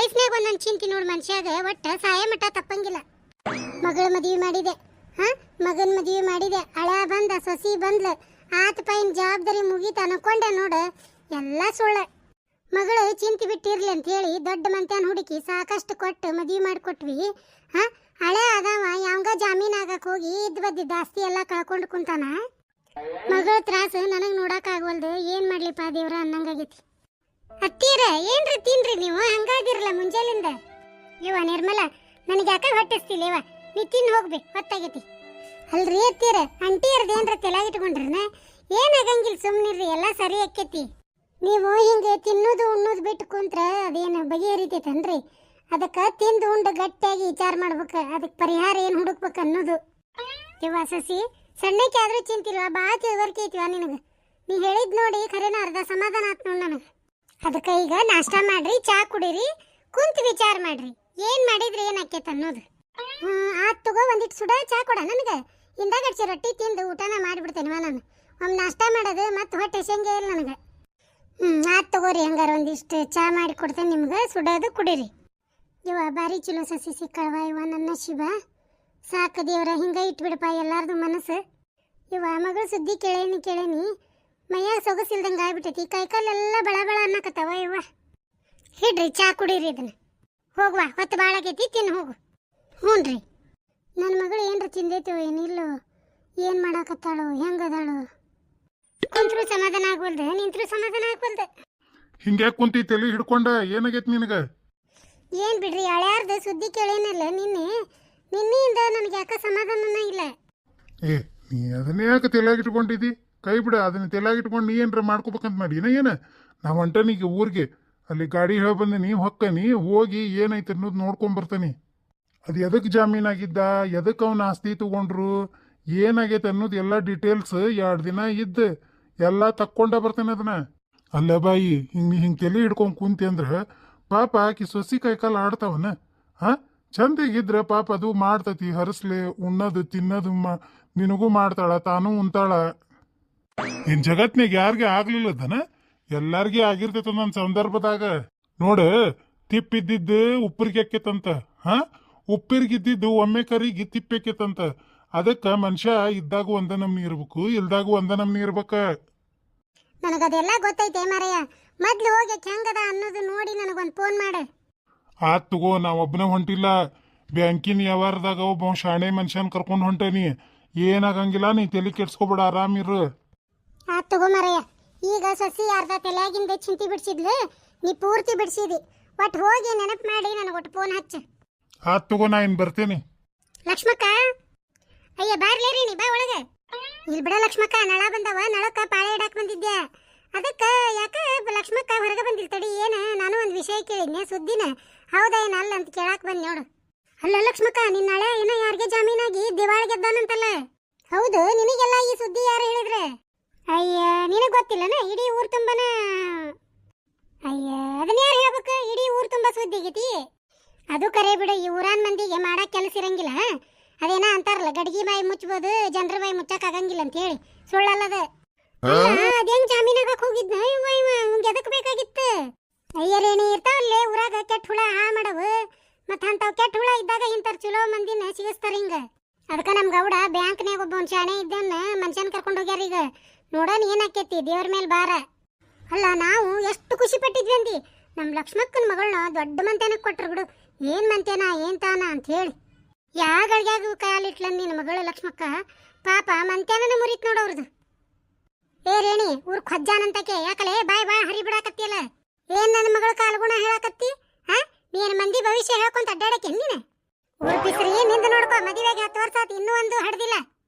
ವಯಸ್ಸಿನಾಗ ಒಂದೊಂದು ಚಿಂತಿ ನೋಡು ಮನುಷ್ಯಾಗ ಒಟ್ಟ ಸಾಯ ಮಠ ತಪ್ಪಂಗಿಲ್ಲ. ಮಗಳ ಮದುವೆ ಮಾಡಿದೆ, ಮಗನ ಮದುವೆ ಮಾಡಿದೆ, ಹಳ ಬಂದ ಸೊಸಿ ಬಂದ್ಲು, ಆತ ಪೈನ್ ಜವಾಬ್ದಾರಿ ಮುಗೀತ ಅನ್ಕೊಂಡೆ ನೋಡು, ಎಲ್ಲ ಸುಳ್ಳ. ಮಗಳು ಚಿಂತೆ ಬಿಟ್ಟಿರ್ಲಿ ಅಂತ ಹೇಳಿ ದೊಡ್ಡ ಮಂತ್ಯಾನ ಹುಡುಕಿ ಸಾಕಷ್ಟು ಕೊಟ್ಟು ಮದುವೆ ಮಾಡಿಕೊಟ್ವಿ. ಹಳೆ ಅದಾವ ಯಾವಂಗ ಜಾಮೀನ್ ಆಗಕ್ಕೆ ಹೋಗಿ ಇದ್ ಬದ್ದಿದ್ದ ಆಸ್ತಿ ಎಲ್ಲ ಕಳ್ಕೊಂಡು ಕುಂತಾನ. ಮಗಳ ತ್ರಾಸು ನನಗೆ ನೋಡಕ್ಕಾಗವಲ್ದು, ಏನು ಮಾಡ್ಲಿಪ್ಪ ದೇವ್ರ ಅನ್ನಂಗಾಗೈತಿ. ಅತ್ತೀರ ಏನ್ರಿ ತಿನ್ರಿ ನೀವು, ಹಂಗಾದಿರಲ್ಲ ಮುಂಜಾಲಿಂದ. ಇವ ನಿರ್ಮಲ ನನಗೆ ಯಾಕೆ ಹೊಟ್ಟಿಸ್ತಿಲ್ಲ ಇವ, ನೀ ತಿನ್ನು ಹೋಗ್ಬೇಕು, ಹೊತ್ತಾಗೈತಿ. ಅಲ್ರಿ ಅತ್ತೀರ ಅಂಟಿಯರ್ದು ಏನ್ರ ತೆಲಾಗಿಟ್ಕೊಂಡ್ರನ ಏನಾಗಂಗಿಲ್ಲ, ಸುಮ್ಮನಿರ್ರಿ, ಎಲ್ಲ ಸರಿ ಆಕ್ಕೈತಿ. ನೀವು ಹಿಂಗೆ ತಿನ್ನೋದು ಉಣ್ಣೋದು ಬಿಟ್ಟು ಕುಂತ್ರ ಅದೇನು ಬಗೆಹರಿತೈತನ್ರಿ? ಅದಕ್ಕೆ ತಿಂದು ಉಂಡು ಗಟ್ಟಿಯಾಗಿ ವಿಚಾರ ಮಾಡ್ಬೇಕು, ಅದಕ್ಕೆ ಪರಿಹಾರ ಏನು ಹುಡುಕ್ಬೇಕು ಅನ್ನೋದು. ಇವ ಸಸಿ ಸಣ್ಣಕ್ಕೆ ಆದ್ರೂ ಚಿಂತಿಲ್ವ, ಭಾಳ ತಿಳುವಳಿಕೆ ಐತಿವ ನಿನಗೆ. ನೀ ಹೇಳಿದ್ ನೋಡಿ ಖರೇನ ಅರ್ಧ ಸಮಾಧಾನ ಆತ್ ನೋಡಿ ನನಗೆ. ಅದಕ್ಕೆ ಈಗ ನಾಷ್ಟ ಮಾಡ್ರಿ, ಚಾ ಕುಡೀರಿ, ಕುಂತು ವಿಚಾರ ಮಾಡ್ರಿ ಏನು ಮಾಡಿದ್ರೆ ಏನು ಆಕೈತೆ ಅನ್ನೋದು. ಆತ್ ತಗೋ, ಒಂದಿಟ್ಟು ಸುಡ ಚಾ ಕೊಡ ನನಗೆ. ಹಿಂದಾಗಡ್ಸಿ ರೊಟ್ಟಿ ತಿಂದು ಊಟನ ಮಾಡಿಬಿಡ್ತೇನೆ ನಾನು. ಒಮ್ಮೆ ನಾಷ್ಟ ಮಾಡೋದು ಮತ್ತು ಹೊಟ್ಟೆ ಶೇಂಗೆ ಇಲ್ಲ ನನಗೆ. ಆತ್ ತಗೋರಿ, ಹಂಗಾರ ಒಂದಿಷ್ಟು ಚಾ ಮಾಡಿ ಕೊಡ್ತೇನೆ ನಿಮ್ಗೆ, ಸುಡೋದು ಕುಡೀರಿ. ಇವ ಬಾರಿ ಚಲೋ ಸಸಿ ಸಿಕ್ಕಳವ ಇವ ನನ್ನ ಶಿವ. ಸಾಕು ದೇವ್ರ, ಹಿಂಗೆ ಇಟ್ಬಿಡಪ್ಪ ಎಲ್ಲಾರ್ದು ಮನಸ್ಸು. ಇವ ಮಗಳು ಸುದ್ದಿ ಕೇಳೇನಿ ಮೈಯಾಗ ಸೊಗಸಿಲ್ದಂಗೆ ಆಗ್ಬಿಟ್ಟೈತಿ, ಕೈಕಾಲೆಲ್ಲ ಬಳ ಬಳ ಅನ್ನಕತ್ತವ. ಇವ ಹಿಡ್ರಿ ಚಾ ಕುಡೀರಿ, ಇದನ್ನ ಹೋಗುವ, ಹೊತ್ತು ಭಾಳ ಆಗೈತಿ, ತಿನ್ನು ಹೋಗು. ಹ್ಞೂ ರೀ, ನನ್ನ ಮಗಳು ಏನ್ರ ತಿಂದೈತೋ ಏನಿಲ್ಲೋ, ಏನು ಮಾಡಾಕತ್ತಾಳೋ, ಹೆಂಗದಾಳೋ, ಕುಂತ್ರು ಸಮಾಧಾನ ಆಗ್ವಲ್ದು, ನಿಂತ್ರು ಸಮಾಧಾನ ಆಗ್ವಲ್ದು. ಹಿಂಗ್ಯಾಕೆ ಕುಂತಿ ತಲೆ ಹಿಡ್ಕೊಂಡ, ಏನಾಗೈತಿ ನಿನಗೆ? ಏನು ಬಿಡ್ರಿ, ಹಳ್ಯಾರ್ದು ಸುದ್ದಿ ಕೇಳೇನಲ್ಲ ನಿನ್ನೆಯಿಂದ ನನಗೆ ಯಾಕೆ ಸಮಾಧಾನನ ಇಲ್ಲ. ನೀ ಅದನ್ನ ಯಾಕೆ ತಲೆಯಾಗಿ ಇಟ್ಕೊಂಡಿದ್ದಿ? ಕೈ ಬಿಡ, ಅದನ್ನ ತಲೆಯಾಗಿ ಇಟ್ಕೊಂಡು ನೀ ಏನ್ರ ಮಾಡ್ಕೋಬೇಕಂತ ಮಾಡಿ ಏನು? ನಾವು ಹೊಂಟನೀಗ ಊರಿಗೆ, ಅಲ್ಲಿ ಗಾಡಿ ಹೇಳಿ ಬಂದೆ, ನೀವು ಹೊಕ್ಕನಿ ಹೋಗಿ ಏನೈತೆ ಅನ್ನೋದು ನೋಡ್ಕೊಂಬರ್ತಾನೆ. ಅದು ಎದಕ್ಕೆ ಜಾಮೀನಾಗಿದ್ದ, ಎದಕ್ಕೆ ಅವನ ಆಸ್ತಿ ತಗೊಂಡ್ರು, ಏನಾಗೈತೆ ಅನ್ನೋದು ಎಲ್ಲ ಡೀಟೇಲ್ಸ್ 2 ದಿನ ಇದ್ದು ಎಲ್ಲ ತಕ್ಕೊಂಡ ಬರ್ತಾನೆ ಅದನ್ನ. ಅಲ್ಲ ಬಾಯಿ, ಹಿಂಗೆ ತಲೆ ಹಿಡ್ಕೊಂಡು ಕುಂತಿ ಅಂದ್ರೆ ಪಾಪ ಆಕಿ ಸೊಸಿ ಕೈಕಾಲು ಆಡ್ತಾವನ. ಚಂದಿಗಿದ್ರೆ ಪಾಪ ಅದು ಮಾಡ್ತತಿ, ಹರಸ್ಲೆ ಉಣ್ಣದು ತಿನ್ನೋದು ನಿನಗೂ ಮಾಡ್ತಾಳ, ತಾನೂ ಉಣ್ತಾಳ. ಇನ್ ಜಗತ್ನಾಗ ಯಾರಿಗೆ ಆಗ್ಲಿಲ್ಲದನ, ಎಲ್ಲಾರ್ಗಿ ಆಗಿರ್ತೈತ ನನ್ನ ಸಂದರ್ಭದಾಗ. ನೋಡ, ತಿಪ್ಪಿದ್ದಿದ್ದು ಉಪ್ಪರಿಗೆ ಆಕ್ಕೇತಂತ, ಉಪ್ಪಿರ್ಗಿದ್ದಿದ್ದು ಒಮ್ಮೆ ಕರಿಗೆ ತಿಪ್ಪೆಕ್ಕೇತಂತ. ಅದಕ್ಕೆ ಮನುಷ್ಯ ಇದ್ದಾಗ ಒಂದ ನಮ್ನಿ ಇರ್ಬೇಕು, ಇಲ್ದಾಗ ಒಂದ ನಮ್ನಿ ಇರ್ಬೇಕ. ನನಗದೆಲ್ಲ ಗೊತ್ತೈತೆ ಮಾರಯ್ಯ, ಮೊದ್ಲು ಹೋಗಿ ಹೆಂಗದ ಅನ್ನೋದು ನೋಡಿ ನನಗೊಂದು ಫೋನ್ ಮಾಡು. ಆತ್ ತಗೋ, ನಾವೊಬ್ಬನ ಹೊಂಟಿಲ್ಲ, ಬ್ಯಾಂಕಿನ ವ್ಯವಹಾರದಾಗ ಒಬ್ಬ ಶಾಣೆ ಮನುಷ್ಯನ್ ಕರ್ಕೊಂಡು ಹೊಂಟೇನಿ, ಏನಾಗಂಗಿಲ್ಲ, ನೀ ತಲೆ ಕೆಡ್ಸ್ಕೊಬೇಡ, ಆರಾಮಿರು. ಆತ್ ತಗೋ ಮಾರಯ್ಯ, ಈಗ ಸಸಿ ಅರ್ಧ ತಲೆಯಾಗಿಂದ ಚಿಂತಿ ಬಿಡ್ಸಿದ್ಲು, ನೀ ಪೂರ್ತಿ ಬಿಡ್ಸಿದಿ. ಒಟ್ಟು ಹೋಗಿ ನೆನಪು ಮಾಡಿ ನನಗೊಟ್ಟು ಫೋನ್ ಹಚ್ಚು. ಆತ್ ತಗೋ, ನಾ ಇನ್ ಬರ್ತೇನೆ. ಲಕ್ಷ್ಮಕ್ಕ, ಅಯ್ಯ ಬಾರ್ಲೇರಿ, ನೀ ಬಾ ಒಳಗೆ. ಇಲ್ಲಿ ಬಿಡ ಲಕ್ಷ್ಮಕ್ಕ, ನಳ ಬಂದವ, ನಳಕ್ಕ ಪಾಳೆ ಇಡಾಕ್ ಬಂದಿದ್ದೆ. ಅದಕ್ಕೆ ಯಾಕೆ ಲಕ್ಷ್ಮಕ್ಕ ಹೊರಗೆ ಬಂದಿಲ್ ತಡಿ. ಏನು, ನಾನು ಒಂದು ವಿಷಯ ಕೇಳಿದ್ನೆ, ಸುದ್ದಿನ ಹೌದಾ ಏನ ಅಲ್ಲ ಅಂತ ಕೇಳಾಕ್ ಬಂದ್ ನೋಡು. ಅಲ್ಲ ಲಕ್ಷ್ಮಕ್ಕ, ನಿನ್ನ ಹಳೆ ಏನೋ ಯಾರಿಗೆ ಜಾಮೀನಾಗಿ ದಿವಾಳಿ ಗೆದ್ದಾನಂತಲ್ಲ? ಹೌದು, ನಿನಗೆಲ್ಲ ಈ ಸುದ್ದಿ ಯಾರು ಹೇಳಿದ್ರೆ? ಅಯ್ಯ, ನಿನಗೆ ಗೊತ್ತಿಲ್ಲನ? ಇಡೀ ಊರ್ ತುಂಬನ. ಅಯ್ಯ, ಅದನ್ನ ಯಾರು ಹೇಳ್ಬೇಕು? ಇಡೀ ಊರ್ ತುಂಬ ಸುದ್ದಿ ಆಗೈತಿ. ಅದು ಕರೆ ಬಿಡು, ಈ ಊರಾನ್ ಮಂದಿಗೆ ಮಾಡಕ್ ಕೆಲಸ ಇರಂಗಿಲ್ಲ. ಅದೇನ ಅಂತಾರಲ್ಲ, ಗಡ್ಗಿ ಬಾಯಿ ಮುಚ್ಚಬಹುದು, ಜನರ ಬಾಯಿ ಮುಚ್ಚಕ್ ಆಗಂಗಿಲ್ಲ ಅಂತ ಹೇಳಿ, ಸುಳ್ಳಲ್ಲದ. ಅದೇಂಗ್ ಜಾಮೀನಾಗಕ್ ಹೋಗಿದ್ನ ಎದಕ್ ಬೇಕಾಗಿತ್ತು? ಅಯ್ಯರೇಣಿ ಇರ್ತಾವಲ್ಲೇ ಊರಾಗ ಕೆಟ್ಟ ಹುಳ ಹಾಳು ಮಾಡವು, ಮತ್ತ ಅಂತಾವ್ ಕೆಟ್ಟ ಹುಳ ಇದ್ದಾಗ ಇಂಥವ್ರು ಚಲೋ ಮಂದಿನ ಸಿಗಿಸ್ತಾರ ಹಿಂಗ. ಅದಕ್ಕೆ ನಮ್ ಗೌಡ ಬ್ಯಾಂಕ್ನಾಗ ಒಬ್ಬ ಶಾಣೆ ಇದ್ದನ್ನ ಮನುಷ್ಯನ್ ಕರ್ಕೊಂಡು ಹೋಗ್ಯಾರ. ಈಗ ನೋಡೋಣ ಏನಾಕೈತಿ, ದೇವ್ರ ಮೇಲೆ ಭಾರ. ಅಲ್ಲ, ನಾವು ಎಷ್ಟು ಖುಷಿ ಪಟ್ಟಿದ್ವಿ ಅಂದಿ, ನಮ್ಮ ಲಕ್ಷ್ಮಕ್ಕನ ಮಗಳನ್ನ ದೊಡ್ಡ ಮಂತ್ಯಾನಕ್ಕೆ ಕೊಟ್ರು ಬಿಡು. ಏನ್ ಮಂತ್ಯಾನ ಏನ್ ತಾನ ಅಂತ ಹೇಳಿ ಯಾಗಳಿಗಾಗ ಕಾಲಿಟ್ಲ ನಿನ್ನ ಮಗಳು ಲಕ್ಷ್ಮಕ್ಕ. ಪಾಪ ಮಂತ್ಯಾನನ ಮುರಿತ್ ನೋಡವ್ರದು. ಏ ರೇಣಿ, ಊರ್ ಖಜ್ಜಾನಂತಕ್ಕೆ ಯಾಕಲೆ ಬಾಯ್ ಬಾಯ್ ಹರಿ ಬಿಡಾಕತ್ತಿಯಲ್ಲ? ಏನ್ ನನ್ನ ಮಗಳ ಕಾಲ್ಗುಣ ಹೇಳಾಕತ್ತಿ? ನೀನ್ ಮಂದಿ ಭವಿಷ್ಯ ಹೇಳ್ಕೊಂತ ಅಡ್ಡಾಡಕ್ಕೆ ನೀನು? ಊರ್ ಬಿಸ್ರಿ ನಿಂದ ನೋಡ್ಕೊ, ಮದುವೆಗೆ 10 ವರ್ಷ ಆತು, ಇನ್ನೂ ಒಂದು ಹಡ್ದಿಲ್ಲ.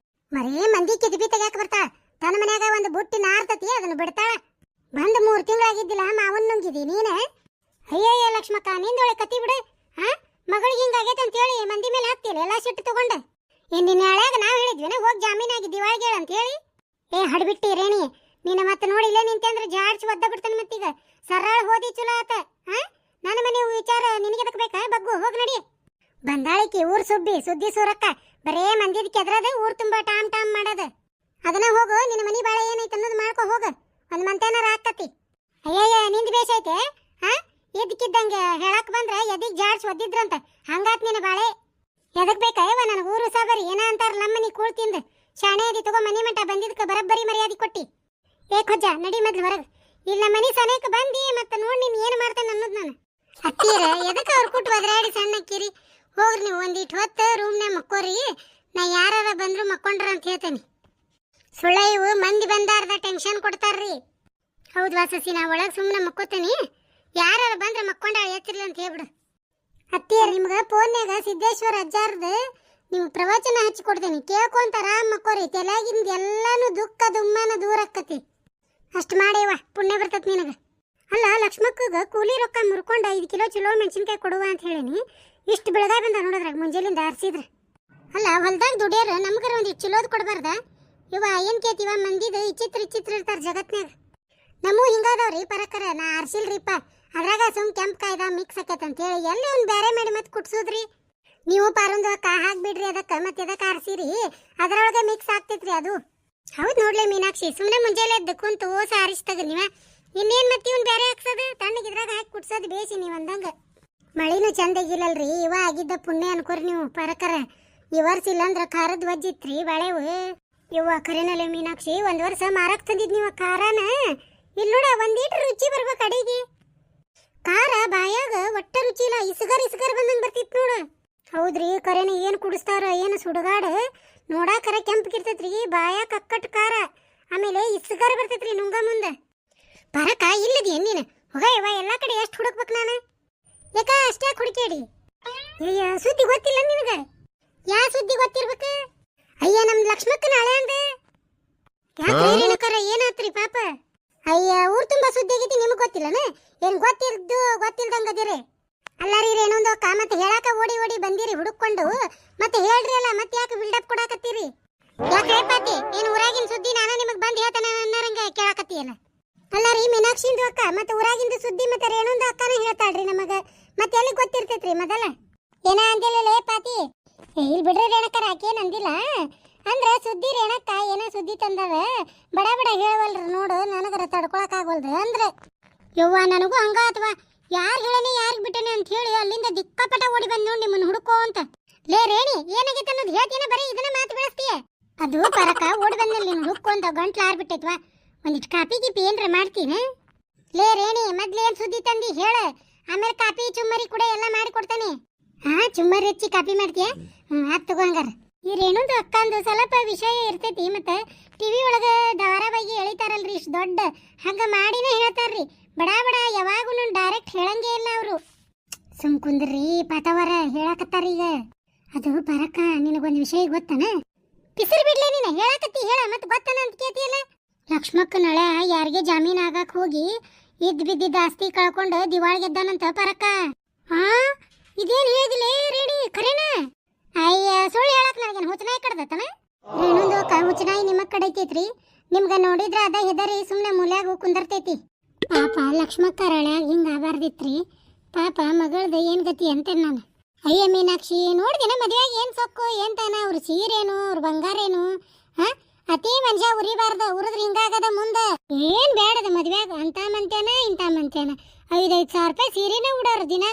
ಮರೇ ಮಂದಿ ಕಿದ್ಬಿ ತೆಗ್ಯಾಕ ಬರ್ತಾಳ, ತನ್ನ ಮನ್ಯಾಗ ಒಂದು ಬುಟ್ಟಿ ನಾರ್ತತಿ, ಅದನ್ನ ಬಿಡ್ತಾಳ. ಬಂದ್ 3 ತಿಂಗಳಾಗಿದ್ದಿಲ್ಲ, ಮಾವನ್ ನುಂಗಿದಿ ನೀನ. ಅಯ್ಯಯ್ಯ ಲಕ್ಷ್ಮಕ್ಕ, ನಿಂದೊಳೆ ಕತಿ ಬಿಡು. ಮಗಳಿಗೆ ಹಿಂಗಾಗೈತೆ ಅಂತ ಹೇಳಿ ಮಂದಿ ಮೇಲೆ ಹಾಕ್ತಿಲ್ಲ ಎಲ್ಲ ಸಿಟ್ಟು ತಗೊಂಡು. ಇಂದಿನ ಹಳ್ಯಾಗ ನಾವು ಹೇಳಿದ್ವಿನ ಹೋಗಿ ಜಾಮೀನಾಗಿ ದಿವಾಳಿಗೇಳ ಅಂತ ಹೇಳಿ. ಏ ಹಡ್ಬಿಟ್ಟಿ ರೇಣಿ, ನಿನ್ನ ಮತ್ತೆ ನೋಡಿಲ್ಲ ನಿಂತಂದ್ರೆ ಜಾಡ್ಸಿ ಒದ್ದ ಬಿಡ್ತಾನೆ. ಮತ್ತೀಗ ಸರಳ ಹೋದಿ ಚಲೋ ಆತ. ನನ್ನ ಮನೆ ವಿಚಾರ ನಿನಗೆ ಎದಕ್ ಬೇಕಾ? ಬಗ್ಗು ಹೋಗಿ ನಡಿ. ಬಂದಾಳಿಕಿ ಊರ್ ಸುದ್ದಿ ಸೂರಕ್ಕ, ಬರೇ ಮಂದಿದ ಕೆದ್ರದ ಊರ್ ತುಂಬಾ ಟಾಮ್ ಮಾಡೋದು. ಅದನ್ನ ಹೋಗು, ನಿನ್ನ ಮನಿ ಬಾಳೆ ಏನೈತೆ ಅನ್ನೋದು ಮಾಡ್ಕೊ ಹೋಗ, ಒಂದ್ ಮಂತೇನಾರ ಹಾಕತಿ. ಅಯ್ಯಯ್ಯ, ನಿಂದ ಬೇಷ್ ಐತೆ. ಎದಕ್ಕಿದ್ದಂಗೆ ಹೇಳಕ್ ಬಂದ್ರ ಎದಿಗ್ ಜಾಡ್ಸ್ ಒದ್ದಿದ್ರಂತ ಹಂಗಾತ್ ನಿನ್ನ ಬಾಳೆ ಎದಕ್ ಬೇಕಾಯವ ನನಗೆ ಊರು ಸಾಬರಿ ಏನ ಅಂತಾರ ನಮ್ಮನಿ ಕೂಳ್ತಿಂದ ಶಾಣೆ ಅದಿ ತಗೋ ಮನಿ ಮಠ ಬಂದಿದ್ಕ ಬರಬ್ಬರಿ ಮರ್ಯಾದಿ ಕೊಟ್ಟಿ ಏ ಕೊಜ್ಜ ನಡಿ ಮೊದ್ಲು ಹೊರಗೆ ಇಲ್ಲ ಮನಿ ಸನೇಕ ಬಂದಿ ಮತ್ತೆ ನೋಡಿ ನೀನು ಏನು ಮಾಡ್ತಾನೆ ಅನ್ನೋದು ನಾನು ಅತ್ತೀರ ಎದಕ್ಕೆ ಅವ್ರು ಕುಟ್ಟು ಒದರಾಡಿ ಸಣ್ಣಕ್ಕಿರಿ ಹೋಗ್ರಿ ನೀವು ಒಂದಿಟ್ಟು ಹೊತ್ತು ರೂಮ್ನಾಗ ಮಕ್ಕೋರಿ ನಾ ಯಾರಾರ ಬಂದ್ರು ಮಕ್ಕೊಂಡ್ರ ಅಂತ ಹೇಳ್ತೇನೆ ಸುಳ್ಳ ಇವು ಮಂದಿ ಬಂದಾರ್ದ ಟೆನ್ಷನ್ ಕೊಡ್ತಾರ್ರಿ ಹೌದು ವಾಸಸಿ ನಾ ಒಳಗೆ ಸುಮ್ಮನೆ ಮಕ್ಕೋತೇನಿ ಯಾರಾರ ಬಂದ್ರೆ ಮಕ್ಕೊಂಡಾಳ ಎತ್ತಿರ್ಲಿ ಅಂತ ಹೇಳ್ಬಿಡು ಅತ್ತಿಯರ್ ನಿಮ್ಗೆ ಫೋನ್ಯಾಗ ಸಿದ್ದೇಶ್ವರ ಅಜ್ಜಾರ್ದು ನೀವು ಪ್ರವಚನ ಹಚ್ಚಿ ಕೊಡ್ತೇನೆ ಕೇಳ್ಕೊಂತ ಆರಾಮ್ ಮಕ್ಕೋರಿ ತಲೆಯಾಗಿಂದ ಎಲ್ಲಾನು ದುಃಖ ದುಮ್ಮನ ದೂರ ಆಕ್ಕತಿ ಅಷ್ಟು ಮಾಡೇವ ಪುಣ್ಯ ಬರ್ತತ್ ನಿನಗೆ ಅಲ್ಲ ಲಕ್ಷ್ಮಕ್ಕಗ ಕೂಲಿ ರೊಕ್ಕ ಮುರ್ಕೊಂಡು 5 ಕಿಲೋ ಚಲೋ ಮೆಣಸಿನ್ಕಾಯಿ ಕೊಡುವ ಅಂತ ಹೇಳೀನಿ ಇಷ್ಟು ಬೆಳಗಾಯಿ ಬಂದ ನೋಡಿದ್ರಾಗ ಮುಂಜಾಲಿಂದ ಆರಿಸಿದ್ರೆ ಅಲ್ಲ ಹೊಲ್ದಾಗ ದುಡಿಯೋರು ನಮ್ಗಾರ ಒಂದು ಚಲೋದು ಕೊಡಬಾರ್ದ ಇವ ಏನು ಕೇಳ್ತೀವ ಮಂದಿದು ಇಚ್ಚಿತ್ರ ಇರ್ತಾರೆ ಜಗತ್ನಾಗ ನಮ್ಮೂ ಹಿಂಗಾದವ್ರಿ ಪರಕರ ನಾ ಆರ್ಸಿಲ್ರಿಪ್ಪ ಅದ್ರಾಗ ಸುಮ್ ಕೆಂಪ್ ಕಾಯ್ದ ಮಿಕ್ಸ್ ಆಕೈತೆ ಅಂತ ಹೇಳಿ ಎಲ್ಲ ಒಂದು ಬೇರೆ ಮಾಡಿ ಮತ್ತೆ ಕುಟ್ಸೋದ್ರಿ ನೀವು ಪಾರೊಂದು ಅಕ್ಕ ಹಾಕ್ಬಿಡ್ರಿ ಅದಕ್ಕೆ ಮತ್ತೆ ಅದಕ್ಕೆ ಆರಿಸಿರಿ ಅದರೊಳಗೆ ಮಿಕ್ಸ್ ಆಗ್ತೈತ್ರಿ ಅದು ಹೌದು ನೋಡ್ಲಿ ಮೀನಾಕ್ಷಿ ಸುಮ್ಮನೆ ಮುಂಜಾನೆ ಎದ್ದು ಕುಂತು ಓಸ ಆರಿಸಿ ತಗ ನೀವ ಇನ್ನೇನು ಮತ್ತೆ ಇವ್ನು ಬೇರೆ ಹಾಕ್ಸೋದು ತಣ್ಣಗೆ ಇದ್ರಾಗ ಹಾಕಿ ಕುಟ್ಸೋದು ಬೇಸಿ ನೀವು ಅಂದಂಗೆ ಮಳಿನೂ ಚಂದಾಗಿಲ್ಲಲ್ರಿ ಇವ ಆಗಿದ್ದ ಪುಣ್ಯ ಅನ್ಕೋರಿ ನೀವು ಪರಕರ ಈ ವರ್ಷ ಇಲ್ಲಂದ್ರೆ ಖಾರದ ವಜ್ಜಿತ್ರಿ ಬಾಳೆವು ಇವ ಕರೆನಲ್ಲ ಮೀನಾಕ್ಷಿ ಒಂದು ವರ್ಷ ಮಾರಕ್ ತಂದಿದ್ ನೀವು ಖಾರನ ಇಲ್ಲಿ ನೋಡ ಒಂದೀಟ್ರು ರುಚಿ ಬರ್ಬೇಕು ಅಡಿಗೆ ಖಾರ ಬಾಯಾಗ ಒಟ್ಟ ರುಚಿ ಇಲ್ಲ ಇಸುಗರ್ ಬಂದಂಗೆ ಬರ್ತಿತ್ತು ನೋಡು ಹೌದ್ರಿ ಕರೆನ ಏನು ಕುಡಿಸ್ತಾರ ಏನು ಸುಡುಗಾಡ ನೋಡಾಕರ ಕೆಂಪಗಿರ್ತೈತ್ರಿ ಬಾಯಾಗ ಕಕ್ಕಟ್ ಖಾರ ಆಮೇಲೆ ಇಸುಗರ್ ಬರ್ತೈತ್ರಿ ನುಂಗ ಮುಂದೆ ಬರಕ ಇಲ್ಲದಿ ನೀನು ಹೋಗ ಇವ ಎಲ್ಲ ಕಡೆ ಎಷ್ಟು ಹುಡುಕ್ಬೇಕು ನಾನು ಯಾಕ ಅಷ್ಟೇ ಹುಡುಕೇಡಿ ಅಯ್ಯ ಸುದ್ದಿ ಗೊತ್ತಿಲ್ಲ ನಿನಗೆ ಯಾ ಸುದ್ದಿ ಗೊತ್ತಿರ್ಬೇಕು ಅಯ್ಯ ನಮ್ ಲಕ್ಷ್ಮಕ್ಕನ ಹಳೆ ಅಂದ ಯಾಕೆ ಏನಾತ್ರಿ ಪಾಪ ಅಯ್ಯ ಊರ್ ತುಂಬಾ ಸುದ್ದಿ ಆಗೈತಿ ನಿಮ್ಗೆ ಗೊತ್ತಿಲ್ಲನ ಏನ್ ಗೊತ್ತಿಲ್ದಂಗ ಅದಿರಿ ಅಲ್ಲಾರಿ ಏನೊಂದು ಮತ್ತೆ ಹೇಳಾಕ ಓಡಿ ಬಂದಿರಿ ಹುಡುಕೊಂಡು ಮತ್ತೆ ಹೇಳ್ರಿ ಅಲ್ಲ ಮತ್ತೆ ಯಾಕೆ ಬಿಲ್ಡಪ್ ಕೊಡಾಕತ್ತೀರಿ ಯಾಕೆ ಪಾತಿ ಏನ್ ಊರಾಗಿನ ಸುದ್ದಿ ನಾನು ನಿಮಗ್ ಬಂದ್ ಹೇಳ್ತಾನ ಅನ್ನರಂಗ ಕೇಳಾಕತ್ತೀಯಲ್ಲ ಅಲ್ಲಾರಿ ಮೀನಾಕ್ಷಿಂದು ಅಕ್ಕ ಮತ್ತೆ ಊರಾಗಿಂದು ಸುದ್ದಿ ಮತ್ತೆ ರೇಣುಂದು ಅಕ್ಕನ ಹೇಳ್ತಾಳ್ರಿ ನಮಗ ಮತ್ತೆ ಎಲ್ಲಿ ಗೊತ್ತಿರ್ತೈತ್ರಿ ಮೊದಲ ಏನ ಅಂದಿಲ್ಲ ಪಾತಿ ಇಲ್ಲಿ ಬಿಡ್ರಿ ರೇಣಕರ ಆಕೇನ್ ಅಂದಿಲ್ಲ ಅಂದ್ರ ಸುದ್ದಿ ರೇಣಕ್ಕ ಏನೋ ಸುದ್ದಿ ತಂದವ ಬಡ ಹೇಳವಲ್ರಿ ನೋಡು ನನಗರ ತಡ್ಕೊಳಕ್ ಆಗವಲ್ರಿ ಅಂದ್ರೆ ಯವ್ವ ನನಗೂ ಹಂಗ ಅಥವಾ ಯಾರು ಹೇಳನಿ ಯಾರಿಗೆ ಬಿಟ್ಟನೆ ಅಂತ ಹೇಳಿ ಅಲ್ಲಿಂದ ದಿಕ್ಕಾಪಟ ಓಡಿ ಬಂದ್ ನೋಡಿ ನಿಮ್ಮನ್ನ ಹುಡುಕೋ ಅಂತ ಲೇ ರೇಣಿ ಏನಾಗೈತೆ ಅನ್ನೋದು ಹೇಳ್ತೀನ ಬರೀ ಇದನ್ನ ಮಾತು ಬೆಳೆಸ್ತೀಯ ಅದು ಪರಕ ಓಡಿ ಬಂದಲ್ಲಿ ನೀನು ಹುಡುಕೋ ಅಂತ ಗಂಟ್ಲು ಆರ್ಬಿಟ್ಟೈತ್ವಾ ಒಂದಿಷ್ಟು ಕಾಪಿ ಗಿಪಿ ಏನ್ರ ಮಾಡ್ತೀನಿ ಲೇ ರೇಣಿ ಮೊದ್ಲು ಏನ್ ಸುದ್ದಿ ತಂದಿ ಹೇಳ ಆಮೇಲೆ ಕಾಪಿ ಚುಮ್ಮರಿ ಕೂಡ ಎಲ್ಲ ಮಾಡಿ ಕೊಡ್ತಾನೆ ಹಾ ಚುಮ್ಮರಿ ಹೆಚ್ಚಿ ಕಾಪಿ ಮಾಡ್ತೀಯ ಆತ್ ತಗೋ ಹಂಗಾರ ಈ ರೇಣುಂದು ಅಕ್ಕಂದು ಸ್ವಲ್ಪ ವಿಷಯ ಇರ್ತೈತಿ ಮತ್ತೆ ಟಿವಿ ಒಳಗ ಧಾರಾವಾಹಿ ಎಳಿತಾರಲ್ರಿ ಇಷ್ಟು ದೊಡ್ಡ ಹಂಗ ಮಾಡಿನೇ ಹೇಳ್ತಾರ್ರಿ ಬಡ ಯಾವಾಗೂ ಡೈರೆಕ್ಟ್ ಹೇಳಂಗೇ ಇಲ್ಲ ಅವರು ಸುಮ್ ಕುಂದ್ರಿ ಪಾತವರ ಹೇಳಕತ್ತಾರ ಈಗ ಅದು ಬರಕ ನಿನಗೊಂದು ವಿಷಯ ಗೊತ್ತನ ಪಿಸರ್ ಬಿಡ್ಲೇ ನೀನು ಹೇಳಕತ್ತಿ ಹೇಳ ಮತ್ತೆ ಗೊತ್ತನ ಅಂತ ಕೇಳ್ತಿಯಲ್ಲ ಲಕ್ಷ್ಮಕ್ಕ ನಳೆ ಯಾರಿಗೆ ಜಾಮೀನ್ ಆಗಕ್ ಹೋಗಿ ಬಿದ್ದಿದ್ದ ಆಸ್ತಿ ಕಳ್ಕೊಂಡು ದಿವಾಳಿಗೆದ್ದಾನಂತ ಪರಕ ಹಾ ಇದೇನ್ ಹೇಳಿದಿಲ್ಲ ರೇಡಿ ಖರೇನಾ ಅಯ್ಯ ಸುಳ್ಳು ಹೇಳಕ್ ನನಗೇನು ಹುಚ್ಚನಾಯಿ ಕಡ್ದತನ ಇನ್ನೊಂದು ಹುಚ್ಚನಾಯಿ ನಿಮ್ಮ ಕಡೆ ಐತೈತ್ರಿ ನಿಮ್ಗ ನೋಡಿದ್ರ ಅದ ಹೆದರಿ ಸುಮ್ನೆ ಮೂಲ್ಯಾಗ ಕುಂದರ್ತೈತಿ ಪಾಪ ಲಕ್ಷ್ಮಕ್ಕ ರಳ್ಯಾಗ ಹಿಂಗ ಆಗಬಾರ್ದಿತ್ರಿ ಪಾಪ ಮಗಳದ ಏನ್ ಗತಿ ಅಂತೇನ್ ನಾನು ಅಯ್ಯ ಮೀನಾಕ್ಷಿ ನೋಡ್ದೇನ ಮದ್ವೆಯಾಗ ಏನ್ ಸೊಕ್ಕು ಏನ್ ತಾನ ಅವ್ರ ಸೀರೇನು ಅವ್ರ ಬಂಗಾರೇನು ಹಾ ಅತಿ ಮನುಷ್ಯ ಉರಿಬಾರ್ದ ಉರಿದ್ರ ಹಿಂಗಾಗದ ಮುಂದ ಏನ್ ಬೇಡದ ಮದ್ವೆಯಾಗ ಅಂತ ಮಂತೇನ ಇಂತ ಮಂತೇನ 5,000 ರೂಪಾಯಿ ಸೀರೆನೇ ಉಡೋರು ದಿನ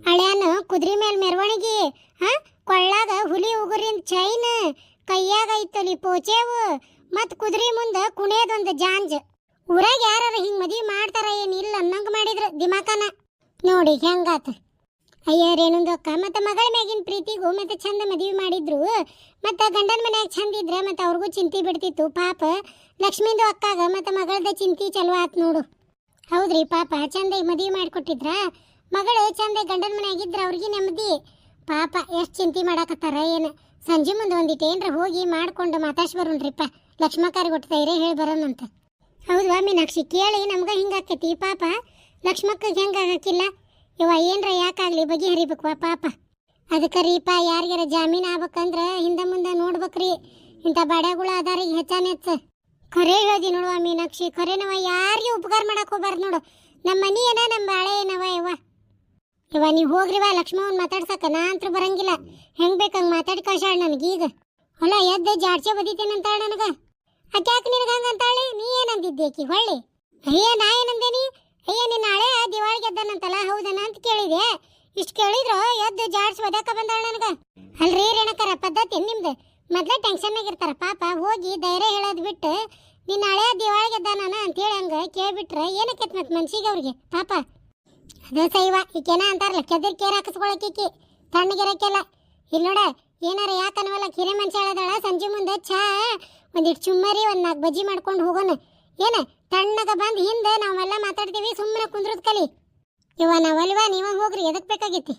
ಹಳ್ಯಾನ ಕುದುರೆ ಮೇಲೆ ಮೆರವಣಿಗೆ ಹಾ ಕೊಳ್ಳಾಗ ಹುಲಿ ಉಗುರಿನ ಚೈನ್ ಕೈಯಾಗ ಐತಲಿ ಪೋಚೇವು ಮತ್ ಕುದುರೆ ಮುಂದ ಕುಣಿಯೋದೊಂದು ಜಾಂಜ್ ಊರಾಗ ಯಾರ ಹಿಂಗ್ ಮದ್ವಿ ಮಾಡ್ತಾರ ಏನಿಲ್ಲ ಅನ್ನಂಗ ಮಾಡಿದ್ರ ದಿಮಾಕನ ನೋಡಿ ಹೆಂಗಾತ ಅಯ್ಯ ರೇಣುಂದು ಅಕ್ಕ ಮತ್ತೆ ಮಗಳ ಮ್ಯಾಗಿನ ಪ್ರೀತಿಗೂ ಮತ್ತೆ ಚಂದ ಮದ್ವಿ ಮಾಡಿದ್ರು ಮತ್ತೆ ಗಂಡನ ಮನ್ಯಾಗ ಚಂದ ಇದ್ರೆ ಮತ್ತೆ ಅವ್ರಿಗೂ ಚಿಂತೆ ಬಿಡ್ತಿತ್ತು ಪಾಪ ಲಕ್ಷ್ಮೀಂದು ಅಕ್ಕಾಗ ಮತ್ತೆ ಮಗಳದ ಚಿಂತೆ ಚಲೋ ಆತ್ ನೋಡು ಹೌದ್ರಿ ಪಾಪ ಚಂದ ಮದ್ವಿ ಮಾಡಿಕೊಟ್ಟಿದ್ರ ಮಗಳು ಚಂದ ಗಂಡನ ಮನ್ಯಾಗಿದ್ರ ಅವ್ರಿಗೆ ನೆಮ್ಮದಿ ಪಾಪ ಎಷ್ಟು ಚಿಂತೆ ಮಾಡಾಕತ್ತಾರ ಏನು ಸಂಜೆ ಮುಂದೆ ಒಂದಿಟ್ಟು ಏನ್ರ ಹೋಗಿ ಮಾಡ್ಕೊಂಡು ಮಾತಾಡ್ಸಿ ಬರೋಣ್ರಿಪ್ಪ ಲಕ್ಷ್ಮಕ್ಕಾರಿಗೆ ಒಟ್ಟು ಧೈರ್ಯ ಹೇಳಿ ಬರೋಣಂತ ಹೌದಾ ಮೀನಾಕ್ಷಿ ಕೇಳಿ ನಮ್ಗೆ ಹಿಂಗಾಕೈತಿ ಪಾಪ ಲಕ್ಷ್ಮಕ್ಕಗೆ ಹೆಂಗೆ ಆಗಕ್ಕಿಲ್ಲ ಇವ ಏನ್ರ ಯಾಕಾಗ್ಲಿ ಬಗೆಹರಿಬೇಕವ ಪಾಪ ಅದಕ್ಕೆ ರೀಪ ಯಾರಿಗಾರ ಜಾಮೀನು ಆಗ್ಬೇಕಂದ್ರೆ ಹಿಂದೆ ಮುಂದೆ ನೋಡ್ಬೇಕ್ರಿ ಇಂಥ ಬಡೆಗಳು ಅದಾರಿಗೆ ಹೆಚ್ಚಾನೆಚ್ಚ ಖರೆ ಹೇಳ್ದಿ ನೋಡುವ ಮೀನಾಕ್ಷಿ ಖರೇನವ ಯಾರಿಗೂ ಉಪಕಾರ ಮಾಡಕ್ ಹೋಗ್ಬಾರ್ದು ನೋಡು ನಮ್ಮ ಮನಿ ಏನ ನಮ್ಮ ಬಾಳೆ ಏನವ ಇವ ನೀವು ಹೋಗ್ರಿವ ಲಕ್ಷ್ಮವನ್ ಮಾತಾಡ್ಸಕ ನಾ ಅಂತೂ ಬರಂಗಿಲ್ಲ ಹೆಂಗ್ ಬೇಕಂಗ್ ಮಾತಾಡಿ ಕಳ್ಸಾಳ ನನಗೀಗ ಹೊಲ ಎದ್ದೆ ಜಾಡ್ಸೆ ಬದಿತೇನಂತಾಳ ನನಗ ಅಕ್ಯಾಕೆ ನಿನಗೆ ಹಂಗಂತಾಳೆ ನೀ ಏನಂದಿದ್ದೆ ಆಕಿ ಹೊಳ್ಳಿ ಅಯ್ಯ ನಾ ಏನಂದೇನಿ ಅಯ್ಯ ನಿನ್ನ ಹಳೆ ದಿವಾಳಿಗೆ ಎದ್ದಾನಂತಲ್ಲ ಇಷ್ಟು ಕೇಳಿದ್ರು ಎದ್ದು ಜಾಡ್ಸಿ ಒದಕ ಬಂದಾಳ ನನಗೆ. ಅಲ್ರಿ ರೇಣಕರ ಪದ್ಧತಿ ನಿಮ್ದು ಮೊದ್ಲೇ ಟೆನ್ಷನ್ನಾಗ ಇರ್ತಾರ ಪಾಪ. ಹೋಗಿ ಧೈರ್ಯ ಹೇಳೋದು ಬಿಟ್ಟು ನಿನ್ನ ಹಳೆಯ ದಿವಾಳಿಗೆ ನಾನು ಅಂತೇಳಿ ಹಂಗೆ ಕೇಳ್ಬಿಟ್ರೆ ಏನಕ್ಕೆ ಮತ್ತೆ ಮನ್ಸಿಗೆ ಅವ್ರಿಗೆ ಪಾಪ. ಅದೇ ಸೈವ ಈಕೇನ ಅಂತಾರಲ್ಲ ಕೆದರ್ ಕೇರ್ ಹಾಕಿಸ್ಕೊಳಕೀಕಿ ತಣ್ಣಗಿರಕ್ಕೆಲ್ಲ. ಇಲ್ಲಿ ನೋಡ ಏನಾರ ಯಾಕನ್ವಲ್ಲ ಕಿರೆ ಮನುಷ್ಯ ಹೇಳದಾಳ. ಸಂಜೆ ಮುಂದೆ ಚಾ ಒಂದಿಟ್ಟು ಚುಮ್ಮರಿ ಒಂದು 4 ಬಜ್ಜಿ ಮಾಡ್ಕೊಂಡು ಹೋಗೋಣ. ಏನ ತಣ್ಣಗ ಬಂದು ಹಿಂದೆ ನಾವೆಲ್ಲ ಮಾತಾಡ್ತೀವಿ, ಸುಮ್ಮನೆ ಕುಂದ್ರದ್ ಕಲಿ. ನಾವಲ್ವಾ ನೀವ ಹೋಗ್ರಿ, ಎದಕ್ ಬೇಕಾಗೈತಿ?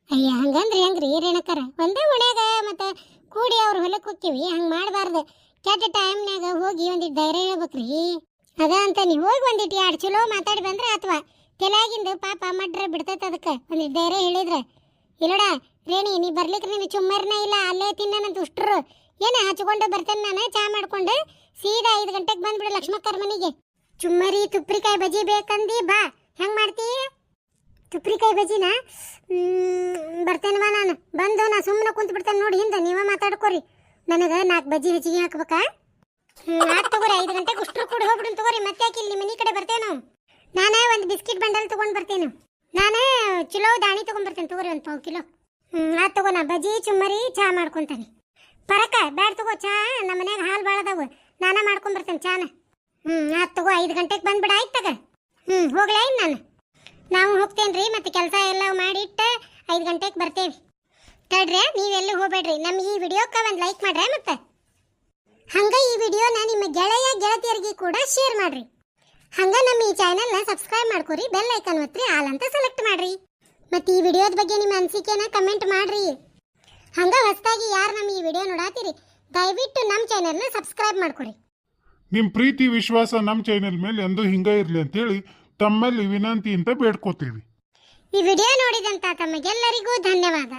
ಅಯ್ಯ ಹಂಗಂದ್ರಿ ಹೆಂಗ್ರಿ ರೇಣಕರ? ಒಂದೇ ಉಣ್ಯಾಗ ಮತ್ತೆ ಕೂಡಿ ಅವ್ರ ಹೊಲಕ್ಕೆ ಹೋಗ್ತೀವಿ, ಹಂಗೆ ಮಾಡಬಾರ್ದು. ಕೆಟ್ಟ ಟೈಮ್ನಾಗ ಹೋಗಿ ಒಂದಿಟ್ಟು ಧೈರ್ಯ ಹೇಳ್ಬೇಕ್ರಿ. ಅದ ಅಂತ ನೀವು ಹೋಗಿ ಒಂದಿಟ್ಟು 2 ಚಲೋ ಮಾತಾಡಿ ಬಂದ್ರೆ ಅಥವಾ ತೆಲಾಗಿಂದು ಪಾಪ ಮಡ್ರೆ ಬಿಡ್ತೈತೆ. ಅದಕ್ಕೆ ಒಂದಿಟ್ಟು ಧೈರ್ಯ ಹೇಳಿದ್ರೆ ಇಲ್ಲೋಡ ರೇಣಿ ನೀ ಬರ್ಲಿಕ್ಕೆ ನೀನು ಚುಮ್ಮರಿನ ಇಲ್ಲ ಅಲ್ಲೇ ತಿನ್ನಂತ ಉಷ್ಟ್ರು ಏನ ಹಚ್ಕೊಂಡು ಬರ್ತೇನೆ. ನಾನು ಚಾ ಮಾಡ್ಕೊಂಡು ಸೀದಾ 5 ಗಂಟೆಗೆ ಬಂದ್ಬಿಡು ಲಕ್ಷ್ಮಕ್ಕರ ಮನೆಗೆ. ಚುಮ್ಮರಿ ತುಪ್ರಿಕಾಯಿ ಬಜ್ಜಿ ಬೇಕಂದಿ ಬಾ. ಹೆಂಗೆ ಮಾಡ್ತೀ ತುಪ್ರಿಕಾಯಿ ಬಜ್ಜಿನ? ಬರ್ತೇನವಾ ನಾನು. ಬಂದು ನಾ ಸುಮ್ಮನೆ ಕುಂತು ಬಿಡ್ತೇನೆ ನೋಡಿ ಹಿಂದೆ, ನೀವೇ ಮಾತಾಡ್ಕೋರಿ. ನನಗೆ 4 ಬಜ್ಜಿ ಹೆಚ್ಚಿಗೆ ಹಾಕ್ಬೇಕಾ? ಆಯ್ತು ತಗೋರಿ, 5 ಗಂಟೆಗೆ ಉಷ್ಟ್ರು ಕೂಡ ಹೋಗ್ಬಿಡು ತಗೋರಿ. ಮತ್ತೆ ಯಾಕೆ ಇಲ್ಲಿ ಮನೆ ಕಡೆ ಬರ್ತೇವೆ ನಾವು. ನಾನೇ ಒಂದು ಬಿಸ್ಕಿಟ್ ಬಂಡಲ್ ತೊಗೊಂಡು ಬರ್ತೇನೆ. ನಾನೇ ಚಲೋ ದಾಣಿ ತೊಗೊಂಡ್ಬರ್ತೇನೆ ತಗೋರಿ, 1 ಪಾವು ಕಿಲೋ. ಆಯ್ತು ತಗೋ, ನಾ ಬಜ್ಜಿ ಚುಮ್ಮರಿ ಚಾ ಮಾಡ್ಕೊತಾನೆ. ಪರಕ ಬ್ಯಾಡ ತಗೋ, ಚಾ ನಮ್ಮ ಮನ್ಯಾಗ ಹಾಲು ಭಾಳ ಅದಾವು, ನಾನೇ ಮಾಡ್ಕೊಂಬರ್ತೇನೆ ಚಾನ. ಆಯ್ತು ತಗೋ, 5 ಗಂಟೆಗೆ ಬಂದ್ಬಿಡ. ಆಯ್ತು ತಗ. ಹೋಗ್ಲಾ ಇನ್ನು ನಾನು. ನಾವು ಹೋಗ್ತೇನೆ ರೀ, ಮತ್ತೆ ಕೆಲಸ ಎಲ್ಲ ಮಾಡಿಟ್ಟು 5 ಗಂಟೆಗೆ ಬರ್ತೇವೆ. ತಡ್ರಿ, ನೀವೆಲ್ಲೂ ಹೋಗ್ಬೇಡ್ರಿ. ನಮ್ಮ ಈ ವಿಡಿಯೋಕ್ಕೆ ಒಂದು ಲೈಕ್ ಮಾಡ್ರಿ, ಮತ್ತೆ ಹಂಗೆ ಈ ವಿಡಿಯೋನ ನಿಮ್ಮ ಗೆಳೆಯ ಗೆಳತಿಯರಿಗೆ ಕೂಡ ಶೇರ್ ಮಾಡ್ರಿ. ಹಂಗೆ ನಮ್ಮ ಈ ಚಾನಲ್ನ ಸಬ್ಸ್ಕ್ರೈಬ್ ಮಾಡ್ಕೊರಿ, ಬೆಲ್ ಐಕಾನ್ ಒತ್ತಿರಿ, ಆಲ್ ಅಂತ ಸೆಲೆಕ್ಟ್ ಮಾಡ್ರಿ. ಮತ್ತು ಈ ವಿಡಿಯೋದ ಬಗ್ಗೆ ನಿಮ್ಮ ಅನಿಸಿಕೆನ ಕಮೆಂಟ್ ಮಾಡ್ರಿ. ಹಂಗೆ ಹೊಸದಾಗಿ ಯಾರು ನಮ್ಮ ಈ ವಿಡಿಯೋ ನೋಡಾತೀರಿ ದಯವಿಟ್ಟು ನಮ್ಮ ಚಾನಲ್ನ ಸಬ್ಸ್ಕ್ರೈಬ್ ಮಾಡ್ಕೊರಿ. ನಿಮ್ಮ ಪ್ರೀತಿ ವಿಶ್ವಾಸ ನಮ್ಮ ಚಾನೆಲ್ ಮೇಲೆ ಎಂದೂ ಹಿಂಗೆ ಇರಲಿ ಅಂತೇಳಿ ತಮ್ಮಲ್ಲಿ ವಿನಂತಿ ಅಂತ ಬೇಡ್ಕೋತೀವಿ. ಈ ವಿಡಿಯೋ ನೋಡಿದಂತ ತಮಗೆಲ್ಲರಿಗೂ ಧನ್ಯವಾದ.